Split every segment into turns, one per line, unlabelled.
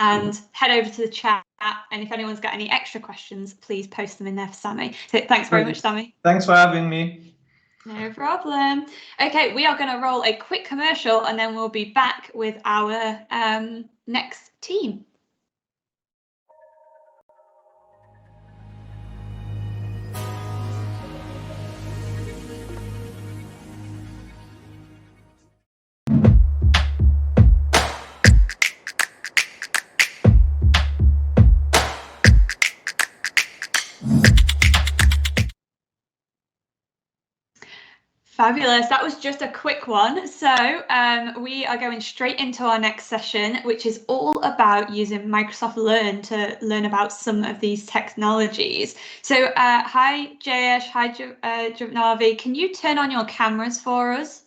and head over to the chat. And if anyone's got any extra questions, please post them in there for Sammy. So thanks very much, Sammy.
Thanks for having me.
No problem. Okay, we are going to roll a quick commercial and then we'll be back with our next team. Fabulous. That was just a quick one. So we are going straight into our next session, which is all about using Microsoft Learn to learn about some of these technologies. So hi, Jayesh. Hi, Javnavi. Can you turn on your cameras for us?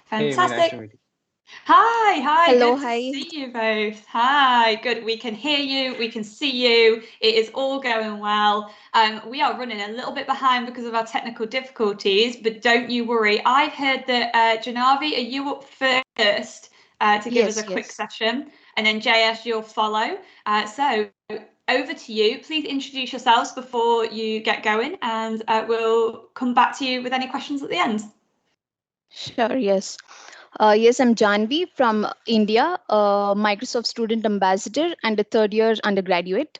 Fantastic.
Hey, nice to meet you.
Hi.
Hello,
Good
hi.
to see you both. Hi, good. We can hear you. We can see you. It is all going well. We are running a little bit behind because of our technical difficulties, but don't you worry. I've heard that Janavi, are you up first to give us a quick session? And then JS, you'll follow. So over to you. Please introduce yourselves before you get going, and we'll come back to you with any questions at the end.
Sure, yes. Yes, I'm Janvi from India, Microsoft Student Ambassador and a third-year undergraduate.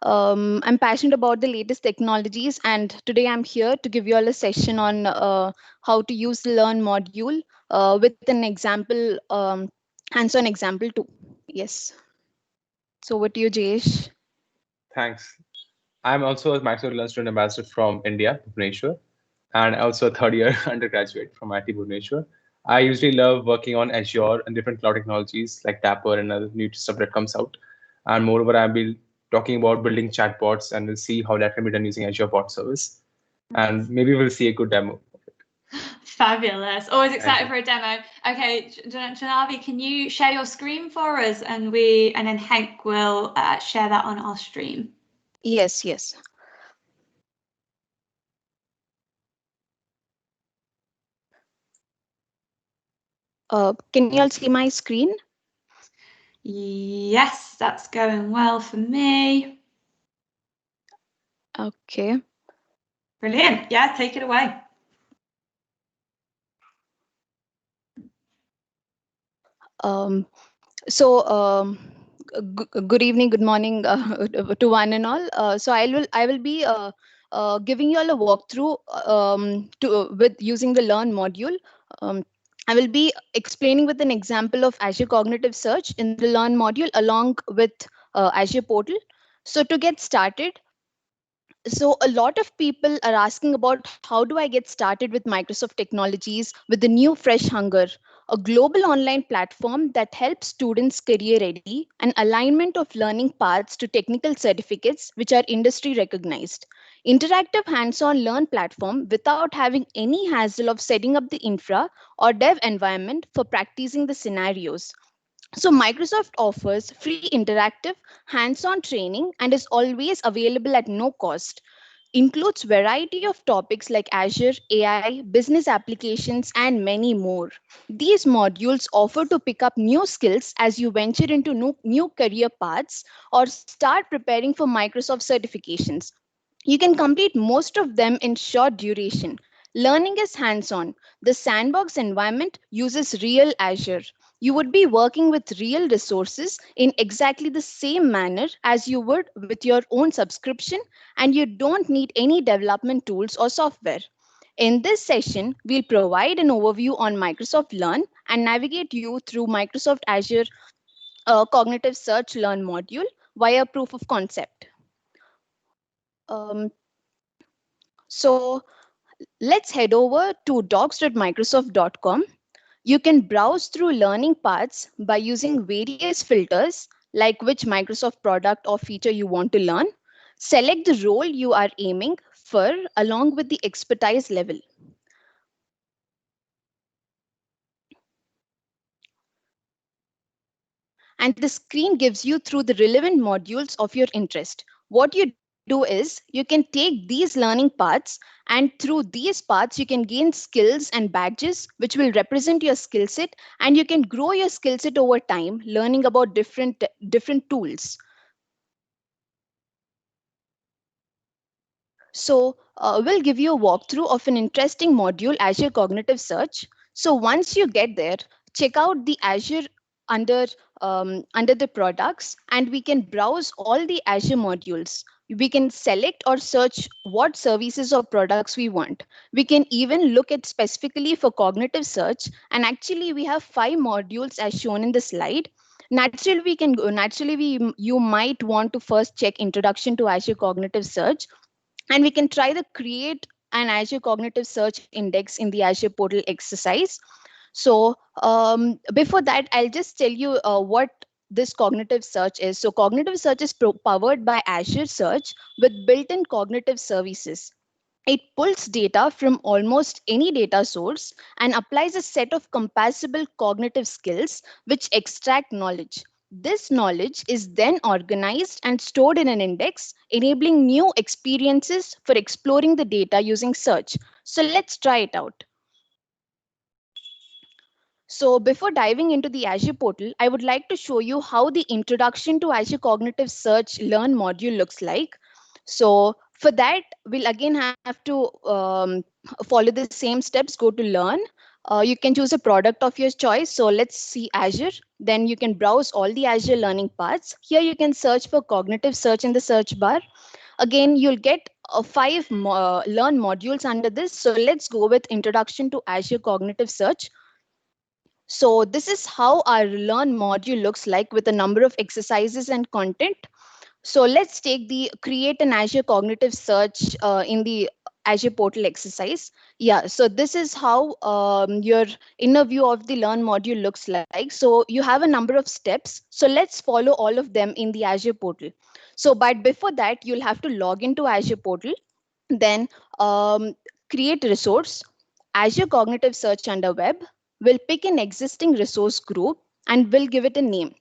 I'm passionate about the latest technologies, and today I'm here to give you all a session on how to use the Learn module with an example, hands-on example too. Yes. So what to you, Jayesh?
Thanks. I'm also a Microsoft Learn Student Ambassador from India, Bhubaneswar, and also a third-year undergraduate from IIT Bhubaneswar. I usually love working on Azure and different cloud technologies like Dapper and other new stuff that comes out. And moreover, I'll be talking about building chatbots, and we'll see how that can be done using Azure Bot Service. And maybe we'll see a good demo.
Fabulous. Always excited for a demo. Okay, Janavi, can you share your screen for us? And then Henk will share that on our stream.
Yes. Can you all see my screen?
Yes, that's going well for me.
Okay.
Brilliant. Yeah, take it away.
Good evening, good morning to one and all. So I will be giving you all a walkthrough with using the Learn module. I will be explaining with an example of Azure Cognitive Search in the Learn module along with Azure Portal. So to get started, so a lot of people are asking about how do I get started with Microsoft technologies with the new Fresh Hunger, a global online platform that helps students career ready and alignment of learning paths to technical certificates which are industry recognized. Interactive hands-on learn platform without having any hassle of setting up the infra or dev environment for practicing the scenarios. So Microsoft offers free interactive hands-on training and is always available at no cost. Includes variety of topics like Azure, AI, business applications, and many more. These modules offer to pick up new skills as you venture into new career paths or start preparing for Microsoft certifications. You can complete most of them in short duration. Learning is hands-on. The sandbox environment uses real Azure. You would be working with real resources in exactly the same manner as you would with your own subscription, and you don't need any development tools or software. In this session, we'll provide an overview on Microsoft Learn and navigate you through Microsoft Azure Cognitive Search Learn module via proof of concept. So let's head over to docs.microsoft.com. You can browse through learning paths by using various filters like which Microsoft product or feature you want to learn. Select the role you are aiming for along with the expertise level. And the screen gives you through the relevant modules of your interest. What you do is you can take these learning paths, and through these paths you can gain skills and badges which will represent your skill set, and you can grow your skill set over time learning about different tools. So we'll give you a walkthrough of an interesting module, Azure Cognitive Search. So once you get there, check out the Azure under under the products, and we can browse all the Azure modules. We can select or search what services or products we want. We can even look at specifically for cognitive search. And actually, we have 5 modules as shown in the slide. Naturally, you might want to first check Introduction to Azure Cognitive Search, and we can try to create an Azure Cognitive Search Index in the Azure portal exercise. So before that, I'll just tell you what this cognitive search is. So cognitive search is powered by Azure Search with built-in cognitive services. It pulls data from almost any data source and applies a set of compatible cognitive skills which extract knowledge. This knowledge is then organized and stored in an index, enabling new experiences for exploring the data using search. So let's try it out. So before diving into the Azure portal, I would like to show you how the Introduction to Azure Cognitive Search Learn module looks like. So for that, we'll again have to follow the same steps. Go to Learn. You can choose a product of your choice. So let's see Azure. Then you can browse all the Azure learning paths. Here you can search for cognitive search in the search bar. Again, you'll get 5 learn modules under this. So let's go with Introduction to Azure Cognitive Search. So this is how our learn module looks like with a number of exercises and content. So let's take the create an Azure Cognitive Search in the Azure portal exercise. Yeah, so this is how your inner view of the learn module looks like. So you have a number of steps. So let's follow all of them in the Azure portal. So, but before that, you'll have to log into Azure portal, then create resource, Azure Cognitive Search under web. We'll pick an existing resource group and we'll give it a name.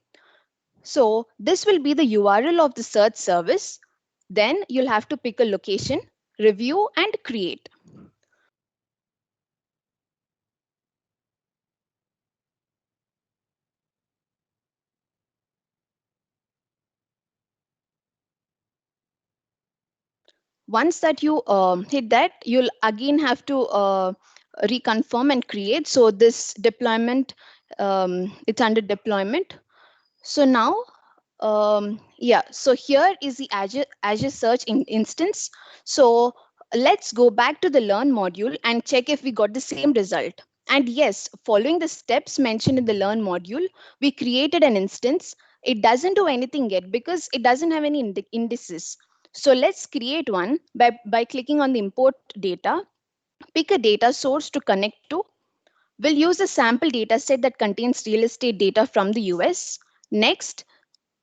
So this will be the URL of the search service. Then you'll have to pick a location, review, and create. Once that you hit that, you'll again have to reconfirm and create. So this deployment, it's under deployment. So now, yeah, so here is the Azure Search instance. So let's go back to the Learn module and check if we got the same result. And yes, following the steps mentioned in the Learn module, we created an instance. It doesn't do anything yet because it doesn't have any indices. So let's create one by clicking on the import data, pick a data source to connect to. We'll use a sample data set that contains real estate data from the US. Next,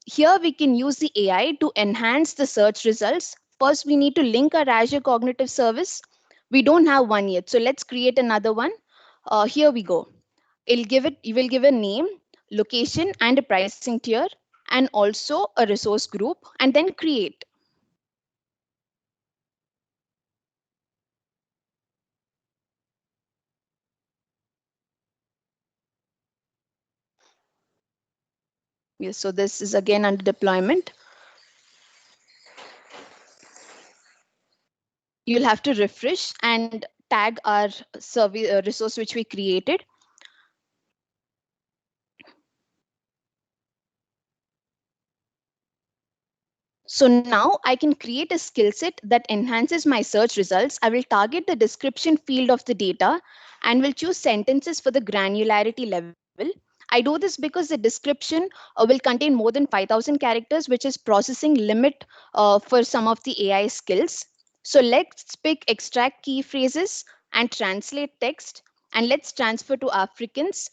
here we can use the AI to enhance the search results. First, we need to link our Azure Cognitive Service. We don't have one yet, so let's create another one. Here we go. You will give a name, location, and a pricing tier, and also a resource group, and then create. Yes, so this is again under deployment. You'll have to refresh and tag our survey resource which we created. So now I can create a skill set that enhances my search results. I will target the description field of the data and will choose sentences for the granularity level. I do this because the description will contain more than 5,000 characters, which is processing limit for some of the AI skills. So let's pick extract key phrases and translate text, and let's translate to Africans,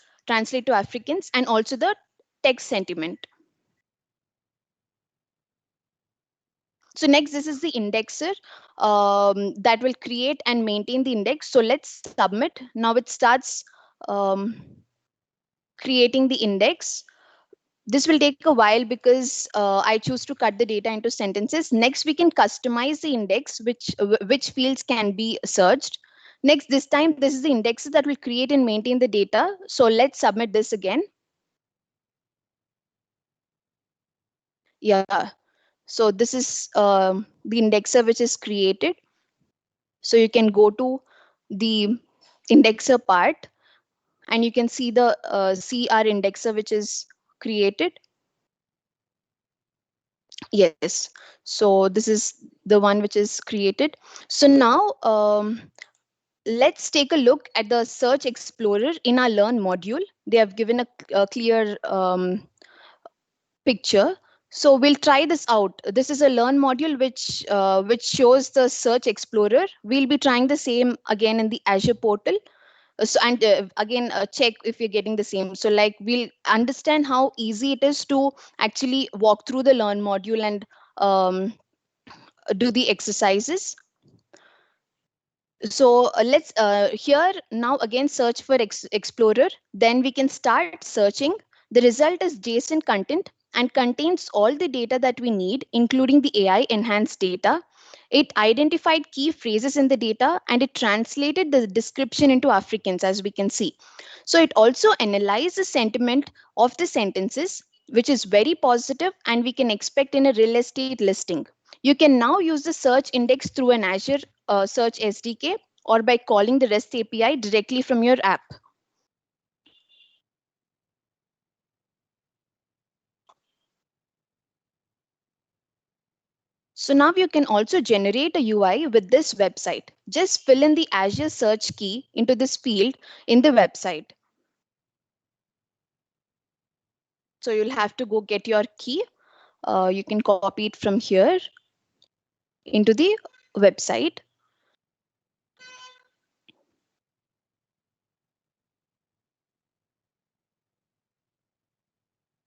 and also the text sentiment. So next, this is the indexer that will create and maintain the index. So let's submit. Now it starts creating the index. This will take a while because I choose to cut the data into sentences. Next, we can customize the index, which fields can be searched. Next, this time, this is the indexes that will create and maintain the data. So let's submit this again. Yeah. So this is the indexer which is created. So you can go to the indexer part and you can see the CR indexer which is created. Yes. So this is the one which is created. So now let's take a look at the Search Explorer in our Learn module. They have given a clear picture. So we'll try this out. This is a Learn module which shows the Search Explorer. We'll be trying the same again in the Azure portal. So and again check if you're getting the same. So like we'll understand how easy it is to actually walk through the Learn module and do the exercises. So let's here now again search for Explorer. Then we can start searching. The result is JSON content and contains all the data that we need, including the AI enhanced data. It identified key phrases in the data and it translated the description into Afrikaans, as we can see. So it also analyzed the sentiment of the sentences, which is very positive and we can expect in a real estate listing. You can now use the search index through an Azure Search SDK or by calling the REST API directly from your app. So now you can also generate a UI with this website. Just fill in the Azure search key into this field in the website. So you'll have to go get your key. You can copy it from here into the website.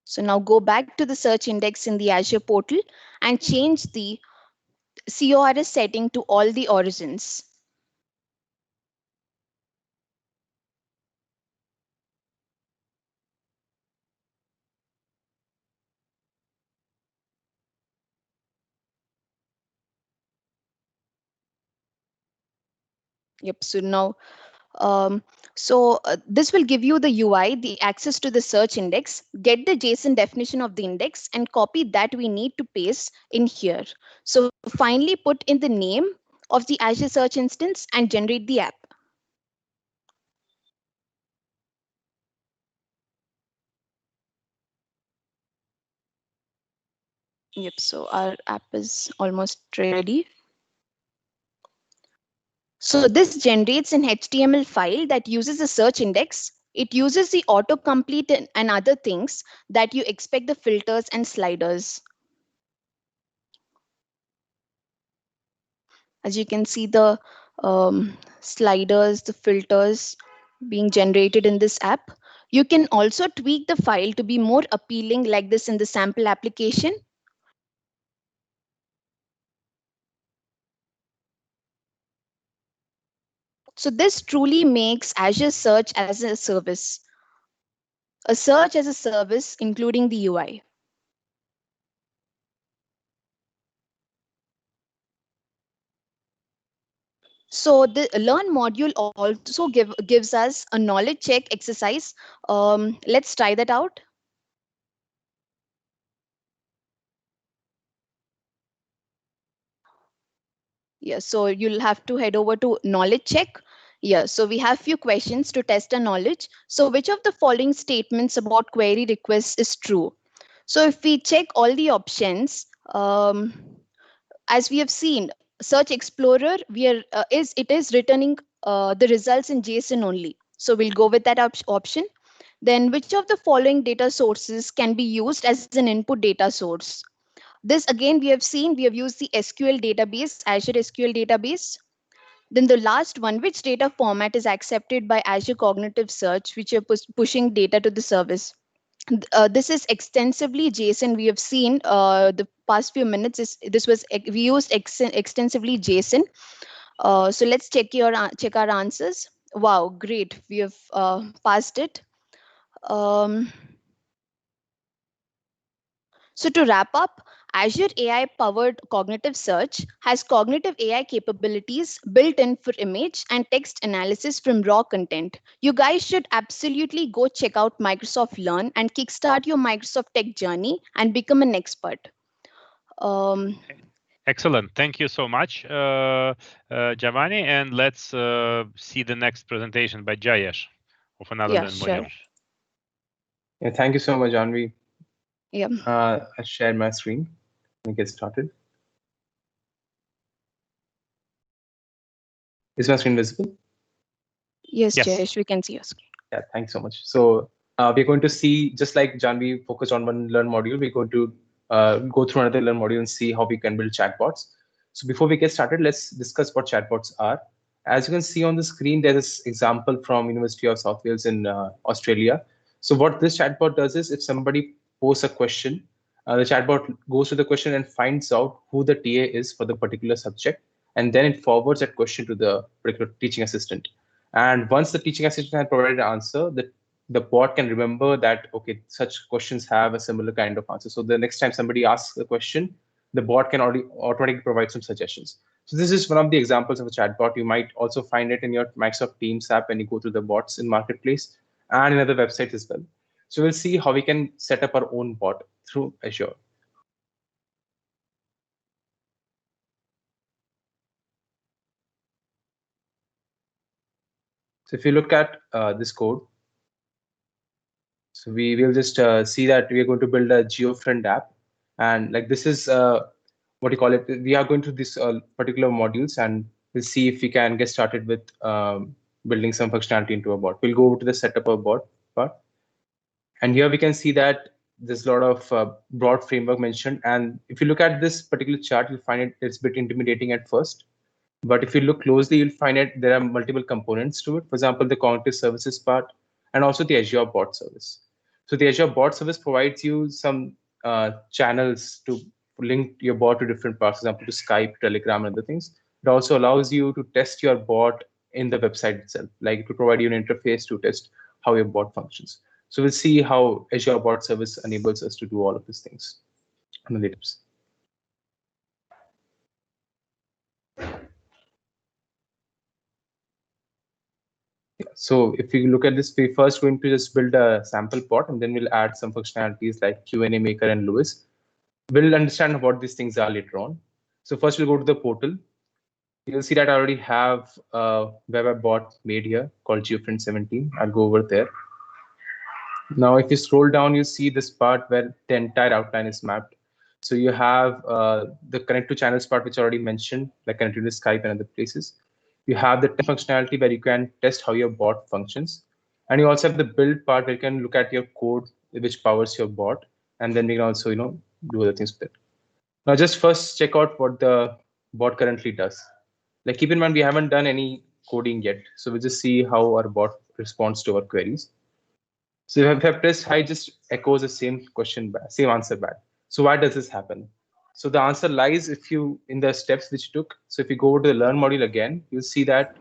So now go back to the search index in the Azure portal and change the CORS setting to all the origins. Yep. So now, this will give you the UI, the access to the search index, get the JSON definition of the index and copy that we need to paste in here. So finally put in the name of the Azure search instance and generate the app. Yep. So our app is almost ready. So this generates an HTML file that uses a search index. It uses the autocomplete and other things that you expect, the filters and sliders. As you can see, the sliders, the filters being generated in this app. You can also tweak the file to be more appealing like this in the sample application. So this truly makes Azure Search as a service, a search as a service, including the UI. So the Learn module also gives us a knowledge check exercise. Let's try that out. Yeah, so you'll have to head over to knowledge check. Yeah, so we have few questions to test our knowledge. So which of the following statements about query requests is true? So if we check all the options, as we have seen, Search Explorer, it is returning the results in JSON only. So we'll go with that option. Then which of the following data sources can be used as an input data source? This again, we have used the SQL database, Azure SQL database. Then the last one, which data format is accepted by Azure Cognitive Search, which are pushing data to the service? This is extensively JSON. We have seen the past few minutes. We used extensively JSON. So let's check our answers. Wow, great! We have passed it. Um, So to wrap up, Azure AI-powered cognitive search has cognitive AI capabilities built in for image and text analysis from raw content. You guys should absolutely go check out Microsoft Learn and kickstart your Microsoft Tech journey and become an expert.
Excellent. Thank you so much, Giovanni. And let's see the next presentation by Jayesh of another Learn module.
Yeah, thank you so much, Janvi.
Yeah.
I'll share my screen and get started. Is my screen visible?
Yes, Jayesh, we can see your screen.
Yeah, thanks so much. So we're going to see, just like Janvi focused on one Learn module, we're going to go through another Learn module and see how we can build chatbots. So before we get started, let's discuss what chatbots are. As you can see on the screen, there's this example from University of South Wales in Australia. So what this chatbot does is, if somebody posts a question, the chatbot goes to the question and finds out who the TA is for the particular subject, and then it forwards that question to the particular teaching assistant. And once the teaching assistant has provided an answer, the bot can remember that, okay, such questions have a similar kind of answer. So the next time somebody asks a question, the bot can already automatically provide some suggestions. So this is one of the examples of a chatbot. You might also find it in your Microsoft Teams app when you go through the bots in Marketplace and in other websites as well. So we'll see how we can set up our own bot through Azure. So if you look at this code, so we will just see that we are going to build a GeoFriend app. And like this is what you call it. We are going to this particular modules, and we'll see if we can get started with building some functionality into a bot. We'll go over to the setup of bot part. And here we can see that there's a lot of broad framework mentioned. And if you look at this particular chart, you'll find it's a bit intimidating at first. But if you look closely, you'll find that there are multiple components to it. For example, the cognitive services part, and also the Azure bot service. So the Azure bot service provides you some channels to link your bot to different parts, for example, to Skype, Telegram, and other things. It also allows you to test your bot in the website itself, like to provide you an interface to test how your bot functions. So we'll see how Azure bot service enables us to do all of these things on the later. So if you look at this, we're first going to just build a sample bot, and then we'll add some functionalities like Q&A Maker and Lewis. We'll understand what these things are later on. So first we'll go to the portal. You'll see that I already have a web app bot made here called GeoFriend 17. I'll go over there. Now, if you scroll down, you see this part where the entire outline is mapped. So you have the connect to channels part, which I already mentioned, like connected to Skype and other places. You have the functionality where you can test how your bot functions. And you also have the build part where you can look at your code, which powers your bot. And then we can also, do other things with it. Now, just first check out what the bot currently does. Like, keep in mind, we haven't done any coding yet. So we'll just see how our bot responds to our queries. So if I press hi, just echoes the same question back, same answer back. So why does this happen? So the answer lies in the steps which you took. So if you go over to the Learn module again, you'll see that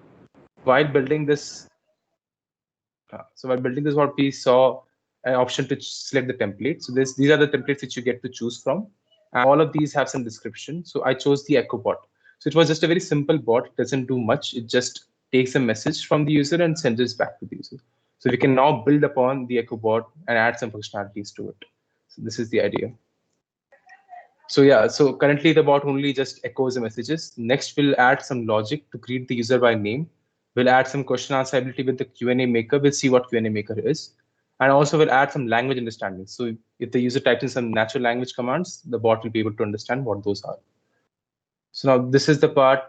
while building this, what we saw an option to select the template. So these are the templates that you get to choose from. And all of these have some description. So I chose the Echo bot. So it was just a very simple bot. It doesn't do much. It just takes a message from the user and sends it back to the user. So we can now build upon the Echo bot and add some functionalities to it. So this is the idea. So yeah, so currently the bot only just echoes the messages. Next, we'll add some logic to greet the user by name. We'll add some question answer ability with the Q&A Maker. We'll see what Q&A Maker is. And also we'll add some language understanding. So if the user types in some natural language commands, the bot will be able to understand what those are. So now this is the part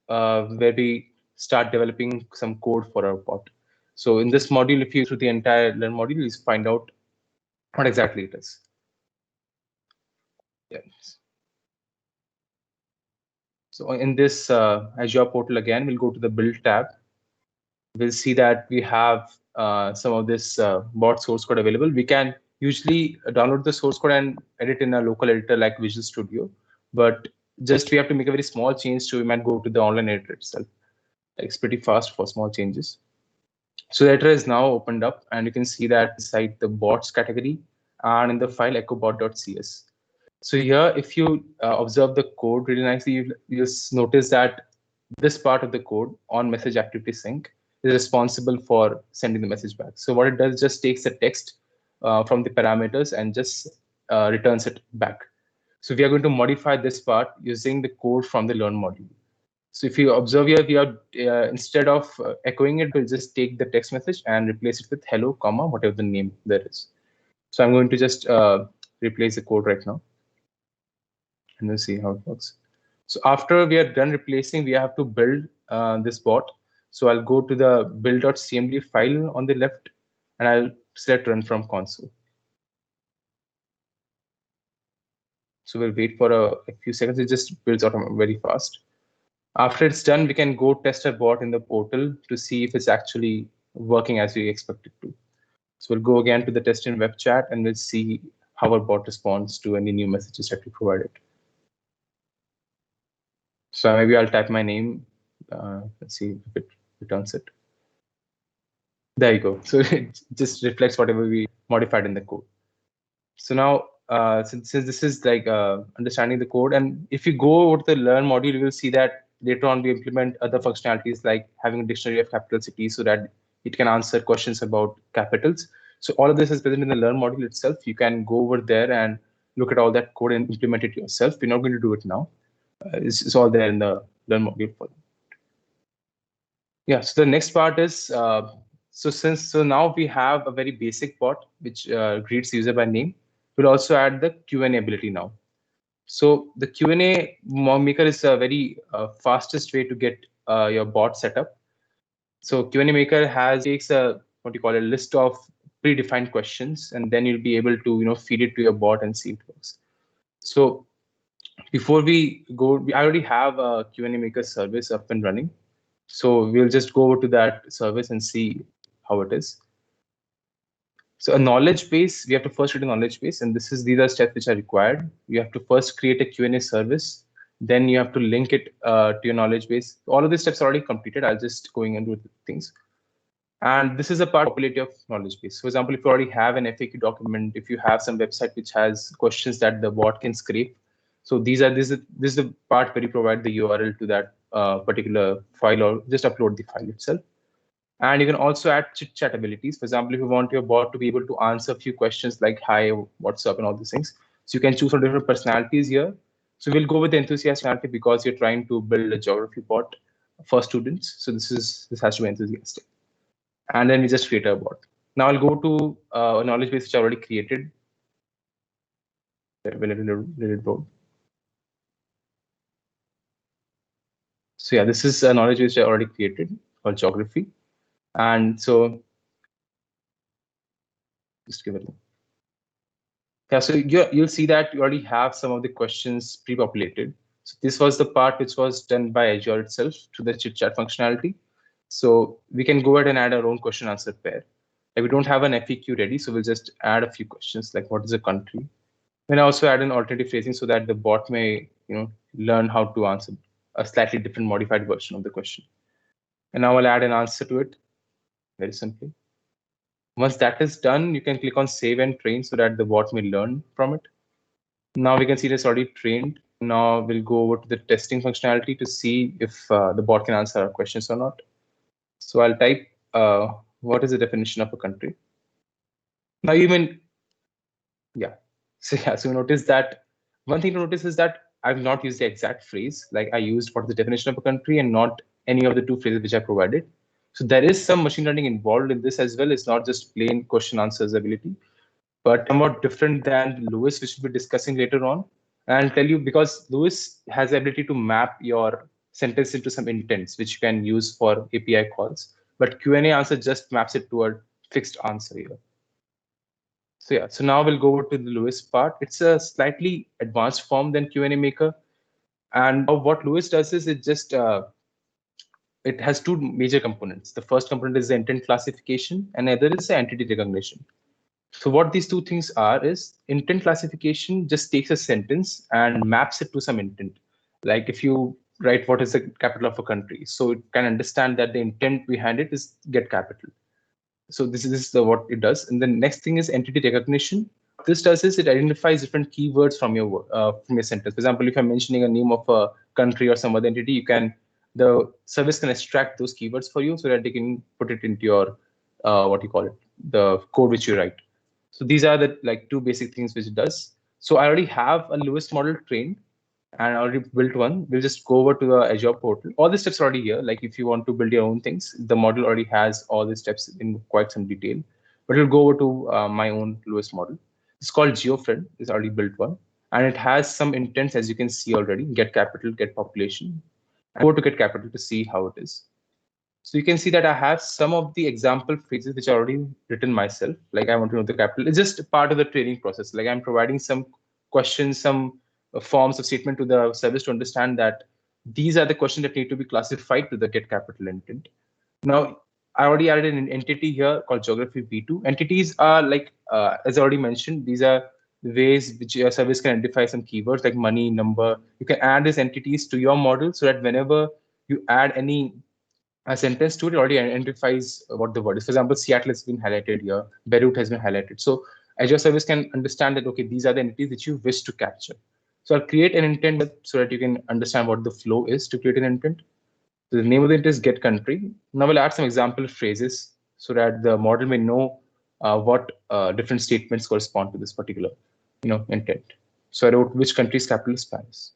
where we start developing some code for our bot. So in this module, if you through the entire Learn module, you find out what exactly it is. Yes. So in this Azure portal again, we'll go to the build tab. We'll see that we have some of this bot source code available. We can usually download the source code and edit in a local editor like Visual Studio, but just we have to make a very small change, so we might go to the online editor itself. It's pretty fast for small changes. So the editor is now opened up, and you can see that inside the bots category and in the file echobot.cs. So here, if you observe the code really nicely, you'll notice that this part of the code on message activity sync is responsible for sending the message back. So what it does just takes the text from the parameters and just returns it back. So we are going to modify this part using the code from the learn module. So if you observe here, we are instead of echoing it, we'll just take the text message and replace it with hello, comma, whatever the name there is. So I'm going to just replace the code right now. And we'll see how it works. So after we are done replacing, we have to build this bot. So I'll go to the build.cmd file on the left, and I'll select run from console. So we'll wait for a few seconds. It just builds out very fast. After it's done, we can go test our bot in the portal to see if it's actually working as we expect it to. So we'll go again to the test in web chat, and we'll see how our bot responds to any new messages that we provided. So maybe I'll type my name. Let's see if it returns it. There you go. So it just reflects whatever we modified in the code. So now, since this is like understanding the code, and if you go over to the learn module, you will see that later on we implement other functionalities like having a dictionary of capital cities so that it can answer questions about capitals. So all of this is present in the learn module itself. You can go over there and look at all that code and implement it yourself. We're not going to do it now. It's all there in the learn module for them. Yeah, so the next part is, so now we have a very basic bot which greets user by name. We'll also add the Q&A ability now. So the Q&A maker is a very fastest way to get your bot set up. So Q&A maker takes a list of predefined questions, and then you'll be able to feed it to your bot and see if it works. So before we go, I already have a Q&A maker service up and running. So we'll just go over to that service and see how it is. So a knowledge base, we have to first create a knowledge base, and these are steps which are required. You have to first create a Q&A service, then you have to link it to your knowledge base. All of these steps are already completed. I'll just going into things. And this is a part of popularity of knowledge base. For example, if you already have an FAQ document, if you have some website which has questions that the bot can scrape, so this is the part where you provide the URL to that particular file, or just upload the file itself. And you can also add chit chat abilities. For example, if you want your bot to be able to answer a few questions like hi, what's up, and all these things. So you can choose from different personalities here. So we'll go with the enthusiast personality because you're trying to build a geography bot for students. So this has to be enthusiastic. And then we just create a bot. Now I'll go to a knowledge base which I already created. So yeah, this is a knowledge base I already created for geography. And so just give it. Yeah, so you'll see that you already have some of the questions pre-populated. So this was the part which was done by Azure itself to the chit chat functionality. So we can go ahead and add our own question answer pair. Like we don't have an FAQ ready, so we'll just add a few questions like what is a country. And also add an alternative phrasing so that the bot may learn how to answer a slightly different modified version of the question. And now I'll add an answer to it very simply. Once that is done, you can click on save and train so that the bot may learn from it. Now we can see it's already trained. Now we'll go over to the testing functionality to see if the bot can answer our questions or not. So I'll type, what is the definition of a country? Now so you notice that one thing to notice is that I've not used the exact phrase, like I used what is the definition of a country and not any of the two phrases which I provided. So there is some machine learning involved in this as well. It's not just plain question answers ability, but somewhat different than Lewis, which we'll be discussing later on. And I'll tell you because Lewis has the ability to map your sentence into some intents, which you can use for API calls. But Q&A answer just maps it to a fixed answer here. So yeah, so now we'll go over to the Lewis part. It's a slightly advanced form than Q&A maker. And what Lewis does is it just, it has two major components. The first component is the intent classification and the other is the entity recognition. So what these two things are is intent classification just takes a sentence and maps it to some intent. Like if you write what is the capital of a country, so it can understand that the intent behind it is get capital. So this is what it does. And the next thing is entity recognition. this does is it identifies different keywords from your sentence. For example, if I'm mentioning a name of a country or some other entity, the service can extract those keywords for you so that they can put it into your the code which you write. So these are the two basic things which it does. So I already have a LUIS model trained and I already built one. We'll just go over to the Azure portal. All the steps are already here. Like if you want to build your own things, the model already has all the steps in quite some detail. But we'll go over to my own LUIS model. It's called GeoFriend. It's already built one. And it has some intents, as you can see already, get capital, get population. Go to get capital to see how it is. So you can see that I have some of the example phrases which are already written myself. Like I want to know the capital. It's just part of the training process. Like I'm providing some questions, some forms of statement to the service to understand that these are the questions that need to be classified to the get capital intent. Now, I already added an entity here called geography v2. Entities are as I already mentioned, these are the ways which your service can identify some keywords like money, number. You can add these entities to your model so that whenever you add a sentence to it, already identifies what the word is. For example, Seattle has been highlighted here, Beirut has been highlighted. So Azure Service can understand that, okay, these are the entities that you wish to capture. So I'll create an intent so that you can understand what the flow is to create an intent. So the name of the intent is get country. Now we'll add some example phrases so that the model may know what different statements correspond to this particular intent. So I wrote which country's capital is Paris.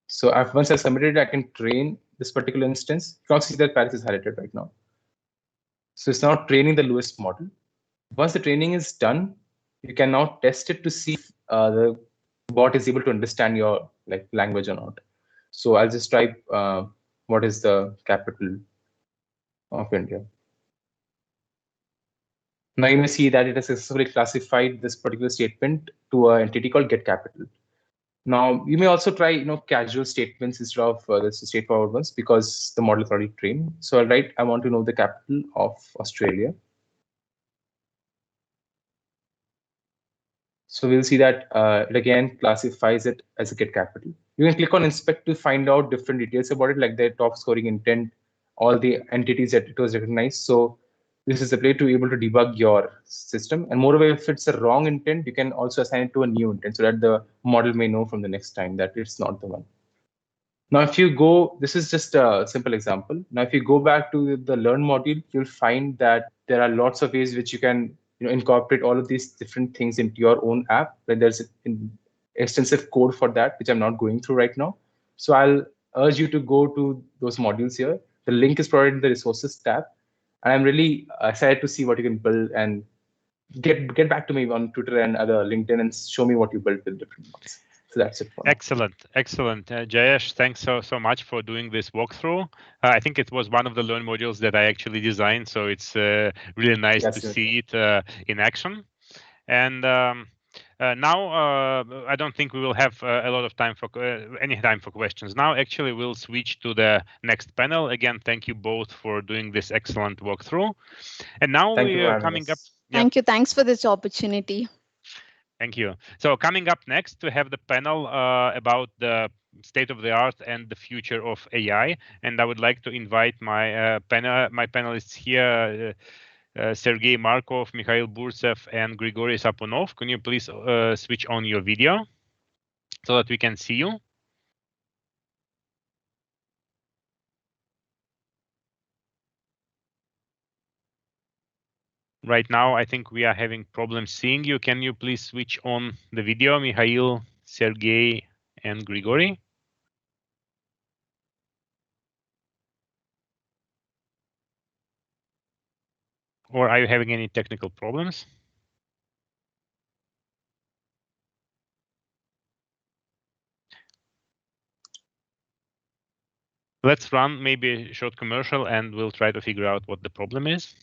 So once I submitted it, I can train this particular instance. You can see that Paris is highlighted right now. So it's now training the LUIS model. Once the training is done, you can now test it to see if the bot is able to understand your language or not. So I'll just type what is the capital of India. Now you may see that it has successfully classified this particular statement to an entity called get capital. Now you may also try casual statements instead of the straightforward ones because the model is already trained. So I'll write I want to know the capital of Australia. So we'll see that it again classifies it as a get capital. You can click on inspect to find out different details about it, like the top scoring intent, all the entities that it was recognized. So this is a way to be able to debug your system. And moreover, if it's a wrong intent, you can also assign it to a new intent so that the model may know from the next time that it's not the one. Now, if you go, this is just a simple example. Now, if you go back to the Learn module, you'll find that there are lots of ways which you can incorporate all of these different things into your own app. Like there's an extensive code for that, which I'm not going through right now. So I'll urge you to go to those modules here. The link is provided in the resources tab. And I'm really excited to see what you can build and get back to me on Twitter and other LinkedIn and show me what you built with different mods. So that's it for now.
Excellent. Jayesh, thanks so much for doing this walkthrough. I think it was one of the Learn modules that I actually designed, so it's really nice to see it in action. And now I don't think we will have a lot of time for any time for questions. Now, actually, we'll switch to the next panel. Again, thank you both for doing this excellent walkthrough. And now we are coming up.
Thank you. Thanks for this opportunity.
Thank you. So coming up next, we have the panel about the state of the art and the future of AI. And I would like to invite my panelists here. Sergey Markov, Mikhail Burtsev, and Grigory Sapunov. Can you please switch on your video so that we can see you? Right now, I think we are having problems seeing you. Can you please switch on the video, Mikhail, Sergey, and Grigory? Or are you having any technical problems? Let's run maybe a short commercial and we'll try to figure out what the problem is.